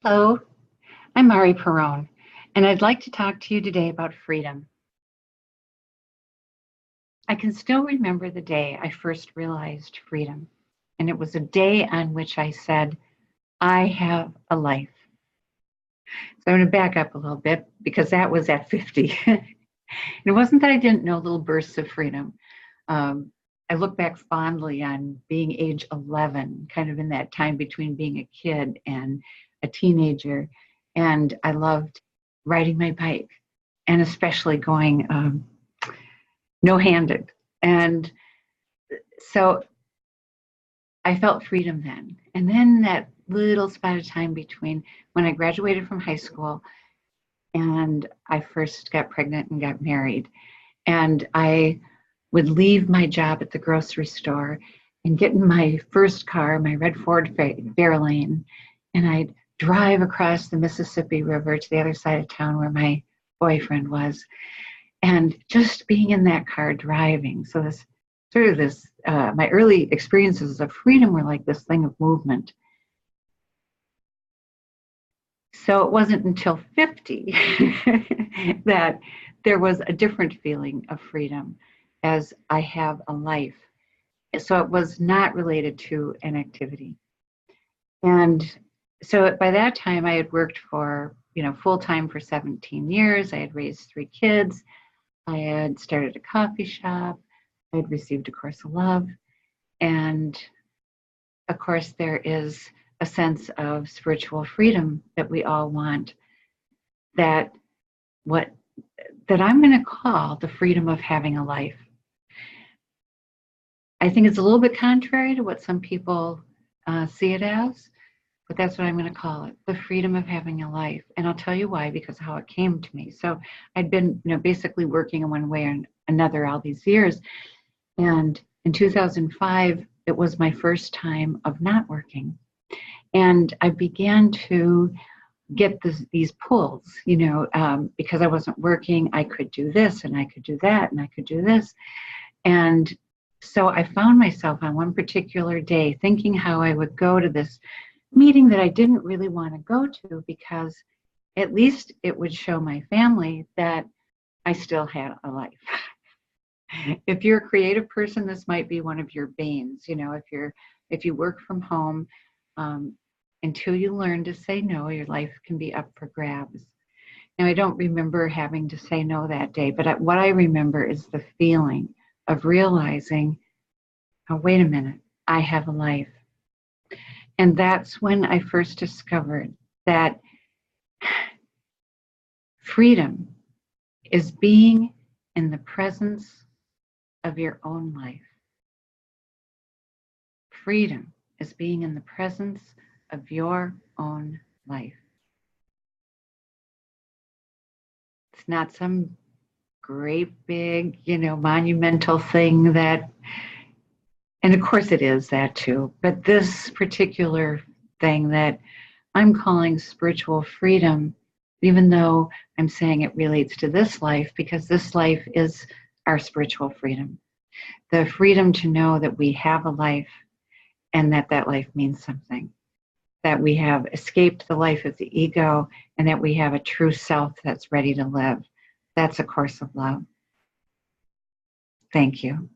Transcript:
Hello, I'm Mari Perron, and I'd like to talk to you today about freedom. I can still remember the day I first realized freedom, and it was a day on which I said, I have a life. So I'm going to back up a little bit because that was at 50. It wasn't that I didn't know little bursts of freedom. I look back fondly on being age 11, kind of in that time between being a kid and a teenager. And I loved riding my bike and especially going no-handed. And so I felt freedom then. And then that little spot of time between when I graduated from high school and I first got pregnant and got married. And I would leave my job at the grocery store and get in my first car, my red Ford Fairlane, and I'd drive across the Mississippi River to the other side of town where my boyfriend was. And just being in that car driving. So my early experiences of freedom were like this thing of movement. So it wasn't until 50 that there was a different feeling of freedom as I have a life. So it was not related to an activity. And so by that time I had worked for, full-time for 17 years. I had raised 3 kids. I had started a coffee shop. I had received A Course of Love. And of course, there is a sense of spiritual freedom that we all want, that I'm going to call the freedom of having a life. I think it's a little bit contrary to what some people see it as, but that's what I'm going to call it, the freedom of having a life. And I'll tell you why, because of how it came to me. So I'd been, basically working in one way or another all these years. And in 2005, it was my first time of not working. And I began to get these pulls, because I wasn't working, I could do this and I could do that and I could do this. And so I found myself on one particular day thinking how I would go to this meeting that I didn't really want to go to, because at least it would show my family that I still had a life. If you're a creative person, this might be one of your banes. If you work from home, until you learn to say no, your life can be up for grabs. Now, I don't remember having to say no that day, but what I remember is the feeling of realizing, oh, wait a minute, I have a life. And that's when I first discovered that freedom is being in the presence of your own life. Freedom is being in the presence of your own life. It's not some great big, monumental thing and of course it is that too, but this particular thing that I'm calling spiritual freedom, even though I'm saying it relates to this life, because this life is our spiritual freedom. The freedom to know that we have a life and that life means something. That we have escaped the life of the ego and that we have a true self that's ready to live. That's A Course of Love. Thank you.